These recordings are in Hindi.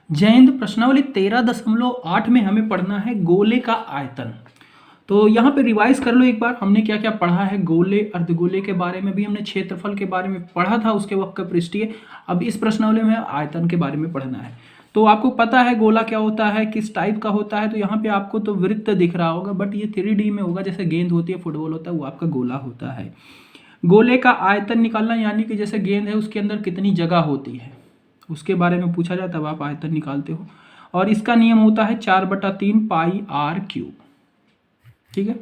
जय हिंद। प्रश्नावली 13.8 में हमें पढ़ना है गोले का आयतन। तो यहाँ पे रिवाइज कर लो एक बार, हमने क्या क्या पढ़ा है। गोले, अर्धगोले के बारे में भी हमने क्षेत्रफल के बारे में पढ़ा था उसके वक्त का पृष्ठीय। अब इस प्रश्नावली में आयतन के बारे में पढ़ना है। तो आपको पता है गोला क्या होता है, किस टाइप का होता है। तो यहाँ पे आपको तो वृत्त दिख रहा होगा, बट ये 3D में होगा। जैसे गेंद होती है, फुटबॉल होता है, वो आपका गोला होता है। गोले का आयतन निकालना, यानी कि जैसे गेंद है उसके अंदर कितनी जगह होती है उसके बारे में पूछा जाए, तब आप आयतन निकालते हो। और इसका नियम होता है 4/3 पाई आर क्यूब। ठीक है।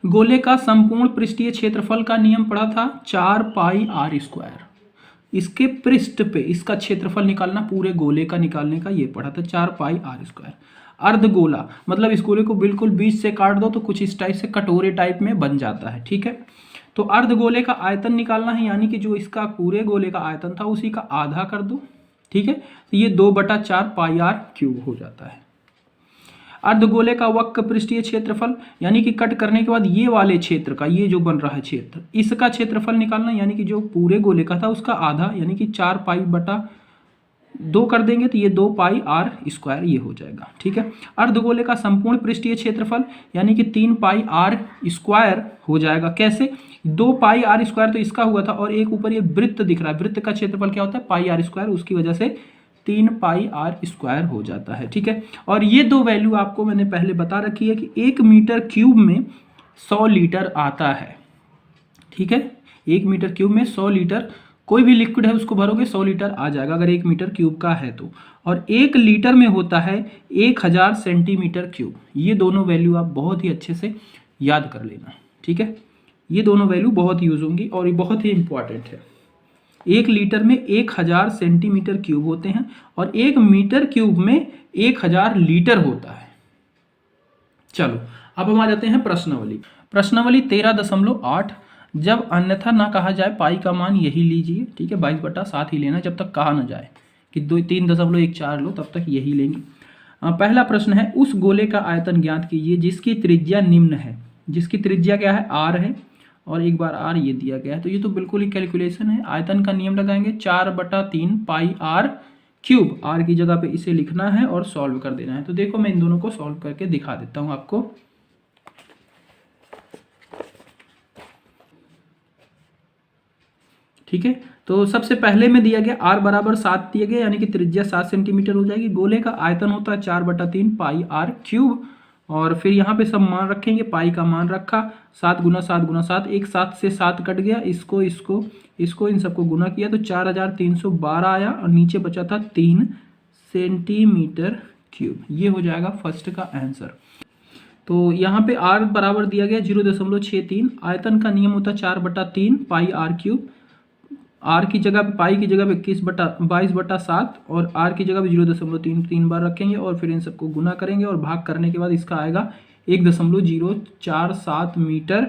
गोले का संपूर्ण पृष्ठीय क्षेत्रफल का नियम पड़ा था 4 पाई आर स्क्वायर। इसके पृष्ठ पे इसका क्षेत्रफल निकालना, पूरे गोले का निकालने का, ये पढ़ा था 4 पाई आर स्क्वायर। अर्धगोला मतलब इस गोले को बिल्कुल बीच से काट दो तो कुछ इस टाइप से कटोरे टाइप में बन जाता है। ठीक है। तो अर्धगोले का आयतन निकालना है, यानी कि जो इसका पूरे गोले का आयतन था उसी का आधा कर दो। ठीक है। तो ये 2/4 पाई आर क्यूब हो जाता है। अर्धगोले का वक्र पृष्ठीय क्षेत्रफल, यानी कि कट करने के बाद ये वाले क्षेत्र का, ये जो बन रहा है क्षेत्र, इसका क्षेत्रफल निकालना, यानी कि जो पूरे गोले का था उसका आधा, यानी कि 4 पाई/2 कर देंगे तो ये 2 पाई आर स्क्वायर ये हो जाएगा। ठीक है। अर्धगोले का संपूर्ण पृष्ठीय क्षेत्रफल, यानी कि 3 पाई आर स्क्वायर हो जाएगा। कैसे? 2 पाई आर स्क्वायर तो इसका हुआ था, और एक ऊपर ये वृत्त दिख रहा है, वृत्त का क्षेत्रफल क्या होता है? पाई आर स्क्वायर, उसकी वजह से 3 पाई आर स्क्वायर हो जाता है। ठीक है। और ये दो वैल्यू आपको मैंने पहले बता रखी है कि 1 मीटर क्यूब में 100 लीटर आता है। ठीक है। 1 मीटर क्यूब में 100 लीटर, कोई भी लिक्विड है उसको भरोगे 100 लीटर आ जाएगा अगर 1 मीटर क्यूब का है तो। और 1 लीटर में होता है 1000 सेंटीमीटर क्यूब। ये दोनों वैल्यू आप बहुत ही अच्छे से याद कर लेना। ठीक है। ये दोनों वैल्यू बहुत यूज होंगी और ये बहुत ही इंपॉर्टेंट है। 1 लीटर में 1000 सेंटीमीटर क्यूब होते हैं और 1 मीटर क्यूब में 1000 लीटर होता है। चलो अब हम आ जाते हैं प्रश्नावली। प्रश्नावली 13.8, जब अन्यथा ना कहा जाए पाई का मान यही लीजिए। ठीक है। 22/7 ही लेना, जब तक कहा ना जाए कि 3.14 लो तब तक यही लेंगे। पहला प्रश्न है, उस गोले का आयतन ज्ञात कीजिए जिसकी त्रिज्या निम्न है। जिसकी त्रिज्या क्या है? आर है, और एक बार आर ये दिया गया है, तो ये तो बिल्कुल ही कैलकुलेशन है। आयतन का नियम लगाएंगे 4/3 पाई आर क्यूब। आर की जगह पे इसे लिखना है और सॉल्व कर देना है। तो देखो मैं इन दोनों को सॉल्व करके दिखा देता हूं आपको। ठीक है। तो सबसे पहले में दिया गया r बराबर 7 दिया गया, यानी कि त्रिज्या 7 सेंटीमीटर हो जाएगी। गोले का आयतन होता है 4/3 पाई आर क्यूब, और फिर यहाँ पे सब मान रखेंगे। पाई का मान रखा, 7 × 7 × 7, एक 7 से 7 कट गया, इसको इसको इसको इन सबको गुना किया तो 4312 आया, और नीचे बचा था 3 सेंटीमीटर क्यूब। ये हो जाएगा फर्स्ट का आंसर। तो यहाँ पे r बराबर दिया गया 0.63। आयतन का नियम होता है 4/3 पाई आर क्यूब। आर की जगह पे, पाई की जगह पे 22/7, और आर की जगह पे 0.33 बार रखेंगे, और फिर इन सबको गुना करेंगे और भाग करने के बाद इसका आएगा 1.047 मीटर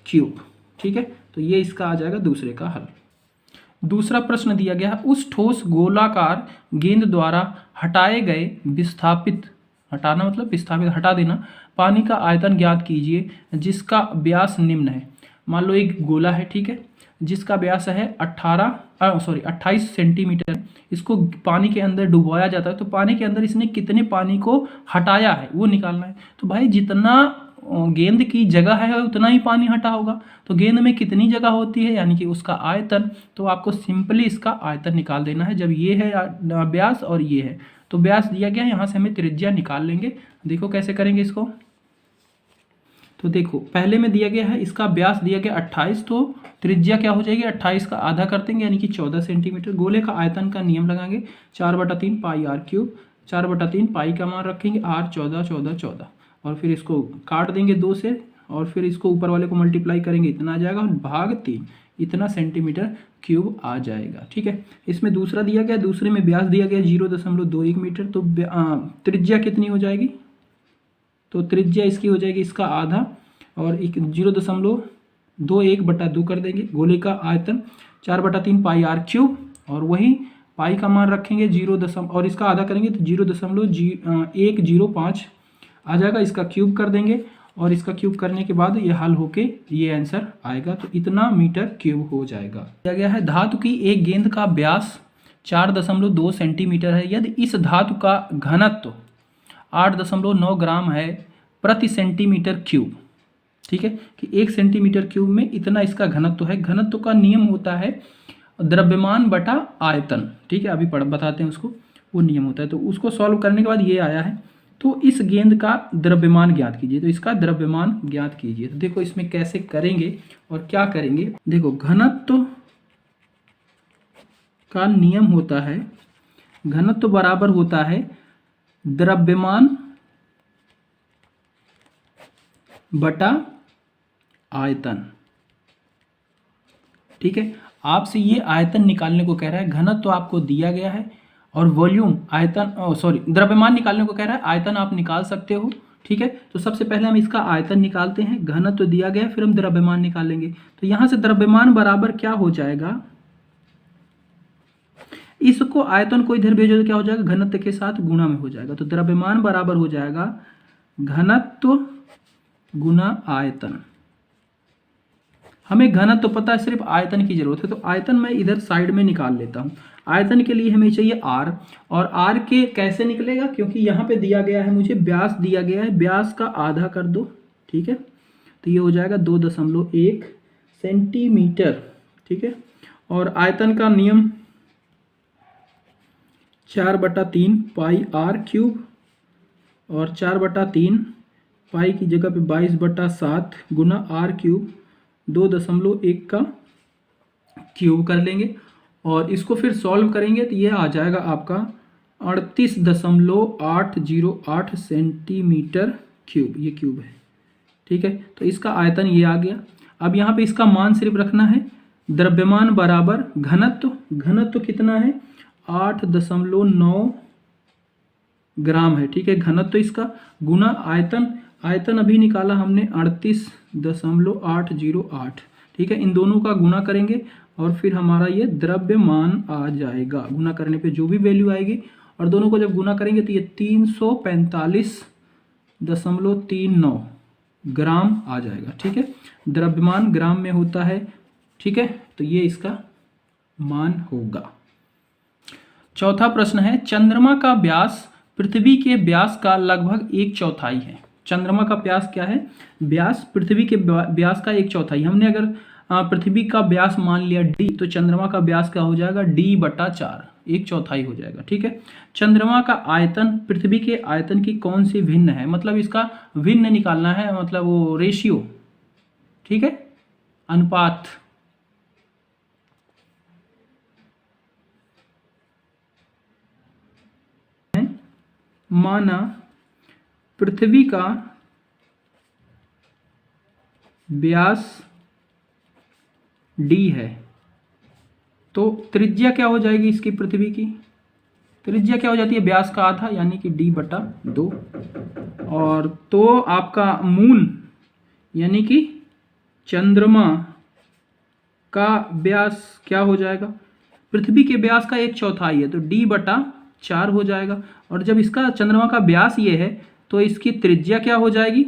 क्यूब। ठीक है। तो ये इसका आ जाएगा दूसरे का हल। दूसरा प्रश्न दिया गया है, उस ठोस गोलाकार गेंद द्वारा हटाए गए विस्थापित, हटाना मतलब विस्थापित हटा देना, पानी का आयतन ज्ञात कीजिए जिसका व्यास निम्न है। मान लो एक गोला है, ठीक है, जिसका व्यास है 28 सेंटीमीटर। इसको पानी के अंदर डुबोया जाता है, तो पानी के अंदर इसने कितने पानी को हटाया है वो निकालना है। तो भाई जितना गेंद की जगह है उतना ही पानी हटा होगा, तो गेंद में कितनी जगह होती है, यानी कि उसका आयतन। तो आपको सिंपली इसका आयतन निकाल देना है। जब ये है व्यास और ये है, तो व्यास दिया गया है, यहाँ से हमें त्रिज्या निकाल लेंगे। देखो कैसे करेंगे इसको। तो देखो पहले में दिया गया है, इसका व्यास दिया गया 28, तो त्रिज्या क्या हो जाएगी? 28 का आधा कर देंगे, यानी कि 14 सेंटीमीटर। गोले का आयतन का नियम लगाएंगे 4/3 पाई आर क्यूब। 4/3 पाई का मान रखेंगे, आर 14 14 14, और फिर इसको काट देंगे 2 से, और फिर इसको ऊपर वाले को मल्टीप्लाई करेंगे, इतना आ जाएगा, भाग 3, इतना सेंटीमीटर क्यूब आ जाएगा। ठीक है। इसमें दूसरा दिया गया, दूसरे में व्यास दिया गया 0.21 मीटर, तो त्रिज्या कितनी हो जाएगी? तो त्रिज्या इसकी हो जाएगी इसका आधा, और 0.21/2 कर देंगे। गोले का आयतन 4/3 पाई आर क्यूब, और वही पाई का मान रखेंगे 0 और इसका आधा करेंगे तो 0.105 आ जाएगा। इसका क्यूब कर देंगे, और इसका क्यूब करने के बाद ये हल होके ये आंसर आएगा। तो इतना मीटर क्यूब हो जाएगा। दिया गया है, धातु की एक गेंद का व्यास 4.2 सेंटीमीटर है। यदि इस धातु का घनत्व 8.9 ग्राम है प्रति सेंटीमीटर क्यूब, ठीक है, कि 1 सेंटीमीटर क्यूब में इतना इसका घनत्व है। घनत्व का नियम होता है द्रव्यमान बटा आयतन, ठीक है, अभी बताते हैं उसको, वो नियम होता है। तो उसको सॉल्व करने के बाद ये आया है। तो इस गेंद का द्रव्यमान ज्ञात कीजिए, तो इसका द्रव्यमान ज्ञात कीजिए। तो देखो इसमें कैसे करेंगे और क्या करेंगे। देखो घनत्व का नियम होता है, घनत्व बराबर होता है द्रव्यमान बटा आयतन, ठीक है। आपसे ये आयतन निकालने को कह रहा है, घनत्व तो आपको दिया गया है और वॉल्यूम आयतन, द्रव्यमान निकालने को कह रहा है, आयतन आप निकाल सकते हो, ठीक है। तो सबसे पहले हम इसका आयतन निकालते हैं, घनत्व तो दिया गया है, फिर हम द्रव्यमान निकालेंगे। तो यहां से द्रव्यमान बराबर क्या हो जाएगा, इसको आयतन को इधर भेजो तो क्या हो जाएगा, घनत्व के साथ गुणा में हो जाएगा। तो द्रव्यमान बराबर हो जाएगा घनत्व गुना आयतन। हमें घनत्व तो पता है, सिर्फ आयतन की जरूरत है। तो आयतन मैं इधर साइड में निकाल लेता हूं। आयतन के लिए हमें चाहिए आर, और आर के कैसे निकलेगा, क्योंकि यहाँ पे दिया गया है मुझे व्यास दिया गया है, व्यास का आधा कर दो, ठीक है। तो ये हो जाएगा 2.1 सेंटीमीटर, ठीक है। और आयतन का नियम 4/3 पाई आर क्यूब, और 4/3 पाई की जगह पे 22/7 गुना आर क्यूब, 2.1 का क्यूब कर लेंगे और इसको फिर सॉल्व करेंगे तो ये आ जाएगा आपका 38.808 सेंटीमीटर क्यूब, ये क्यूब है, ठीक है। तो इसका आयतन ये आ गया। अब यहाँ पे इसका मान सिर्फ रखना है, द्रव्यमान बराबर घनत्व, घनत्व कितना है 8.9 ग्राम है, ठीक है, घनत्व इसका, गुना आयतन, आयतन अभी निकाला हमने 38.808, ठीक है। इन दोनों का गुना करेंगे और फिर हमारा ये द्रव्यमान आ जाएगा। गुना करने पे जो भी वैल्यू आएगी, और दोनों को जब गुना करेंगे तो ये 345.39 ग्राम आ जाएगा, ठीक है। द्रव्यमान ग्राम में होता है, ठीक है। तो ये इसका मान होगा। चौथा प्रश्न है, चंद्रमा का व्यास पृथ्वी के व्यास का लगभग 1/4 है। चंद्रमा का व्यास क्या है, व्यास पृथ्वी के व्यास का 1/4। हमने अगर पृथ्वी का व्यास मान लिया d, तो चंद्रमा का व्यास क्या हो जाएगा d/4, 1/4 हो जाएगा, ठीक है। चंद्रमा का आयतन पृथ्वी के आयतन की कौन सी भिन्न है, मतलब इसका भिन्न निकालना है, मतलब वो रेशियो, ठीक है, अनुपात। माना पृथ्वी का व्यास d है, तो त्रिज्या क्या हो जाएगी इसकी, पृथ्वी की त्रिज्या क्या हो जाती है, व्यास का आधा, यानी कि d/2। और तो आपका मूल यानी कि चंद्रमा का व्यास क्या हो जाएगा, पृथ्वी के व्यास का 1/4 है, तो d/4 हो जाएगा। और जब इसका चंद्रमा का व्यास ये है, तो इसकी त्रिज्या क्या हो जाएगी,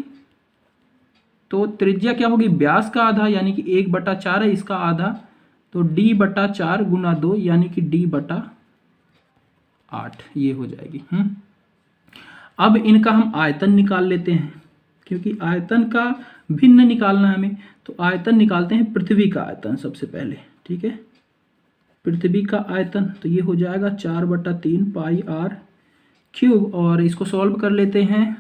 तो त्रिज्या क्या होगी, व्यास का आधा, यानी कि 1/4 है इसका आधा, तो d/4 गुना 2, यानी कि d/8 ये हो जाएगी। अब इनका हम आयतन निकाल लेते हैं, क्योंकि आयतन का भिन्न निकालना है हमें। तो आयतन निकालते हैं, पृथ्वी का आयतन सबसे पहले, ठीक है, पृथ्वी का आयतन। तो ये हो जाएगा 4/3 पाई आर क्यूब, और इसको सॉल्व कर लेते हैं।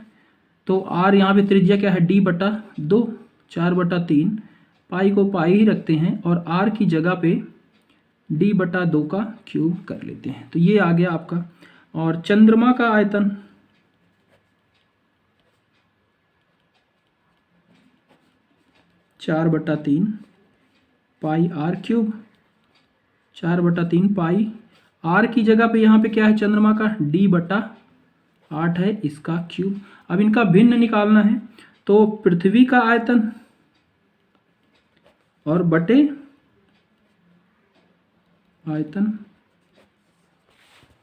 तो आर यहाँ पे त्रिज्या क्या है d/2, 4/3 पाई को पाई ही रखते हैं, और आर की जगह पे d/2 का क्यूब कर लेते हैं। तो ये आ गया आपका। और चंद्रमा का आयतन 4/3 पाई आर क्यूब, 4/3 पाई, आर की जगह पे यहाँ पे क्या है चंद्रमा का d/8 है इसका क्यूब। अब इनका भिन्न निकालना है, तो पृथ्वी का आयतन और बटे आयतन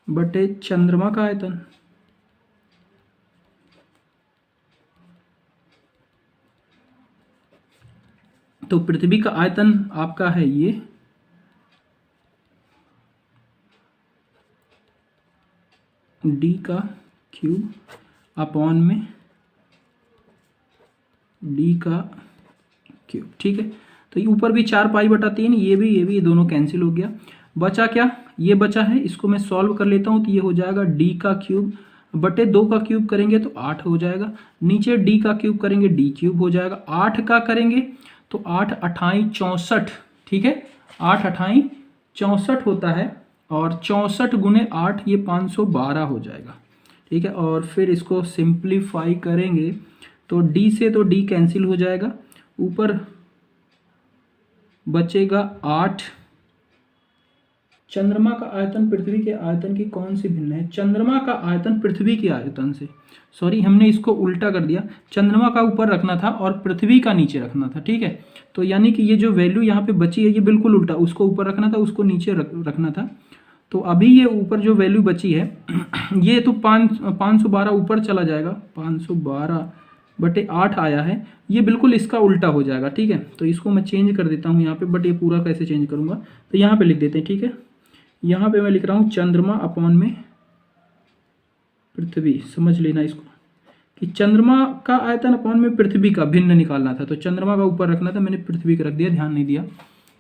बटे चंद्रमा का आयतन। तो पृथ्वी का आयतन आपका है ये, डी का क्यूब अपॉन में डी का क्यूब। ठीक है, तो ये ऊपर भी 4 पाई/3, ये भी दोनों कैंसिल हो गया। बचा क्या, ये बचा है, इसको मैं सॉल्व कर लेता हूँ। तो ये हो जाएगा डी का क्यूब बटे 2 का क्यूब करेंगे तो 8 हो जाएगा। नीचे डी का क्यूब करेंगे डी क्यूब हो जाएगा। 8 का करेंगे तो 8 अठाई 64। ठीक है, 8 अठाई 64 होता है, और 64 गुने 8 ये 512 हो जाएगा। ठीक है, और फिर इसको सिंप्लीफाई करेंगे तो डी से तो डी कैंसिल हो जाएगा, ऊपर बचेगा 8। चंद्रमा का आयतन पृथ्वी के आयतन की कौन सी भिन्न है? चंद्रमा का आयतन पृथ्वी के आयतन से, सॉरी हमने इसको उल्टा कर दिया, चंद्रमा का ऊपर रखना था और पृथ्वी का नीचे रखना था। ठीक है, तो यानी कि ये जो वैल्यू यहाँ पे बची है ये बिल्कुल उल्टा, उसको ऊपर रखना था, उसको नीचे रखना था। तो अभी ये ऊपर जो वैल्यू बची है ये तो 512 ऊपर चला जाएगा, 512/8 आया है, ये बिल्कुल इसका उल्टा हो जाएगा। ठीक है, तो इसको मैं चेंज कर देता हूँ यहाँ पे, बट ये पूरा कैसे चेंज करूँगा, तो यहाँ पे लिख देते हैं। ठीक है, यहाँ पे मैं लिख रहा हूँ चंद्रमा अपॉन में पृथ्वी। समझ लेना इसको कि चंद्रमा का आयतन अपॉन में पृथ्वी का भिन्न निकालना था, तो चंद्रमा का ऊपर रखना था, मैंने पृथ्वी का रख दिया, ध्यान नहीं दिया।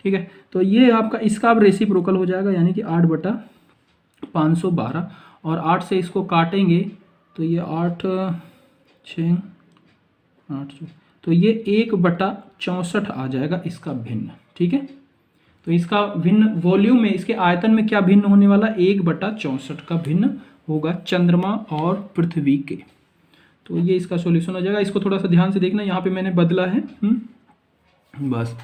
ठीक है, तो ये आपका इसका अब रेसिप्रोकल हो जाएगा, यानी कि 8/512, और 8 से इसको काटेंगे तो ये 8 6 8, तो ये 1/64 आ जाएगा इसका भिन्न। ठीक है, तो इसका भिन्न वॉल्यूम में, इसके आयतन में क्या भिन्न होने वाला, 1/64 का भिन्न होगा चंद्रमा और पृथ्वी के। तो ये इसका सॉल्यूशन हो जाएगा। इसको थोड़ा सा ध्यान से देखना, यहाँ पे मैंने बदला है बस।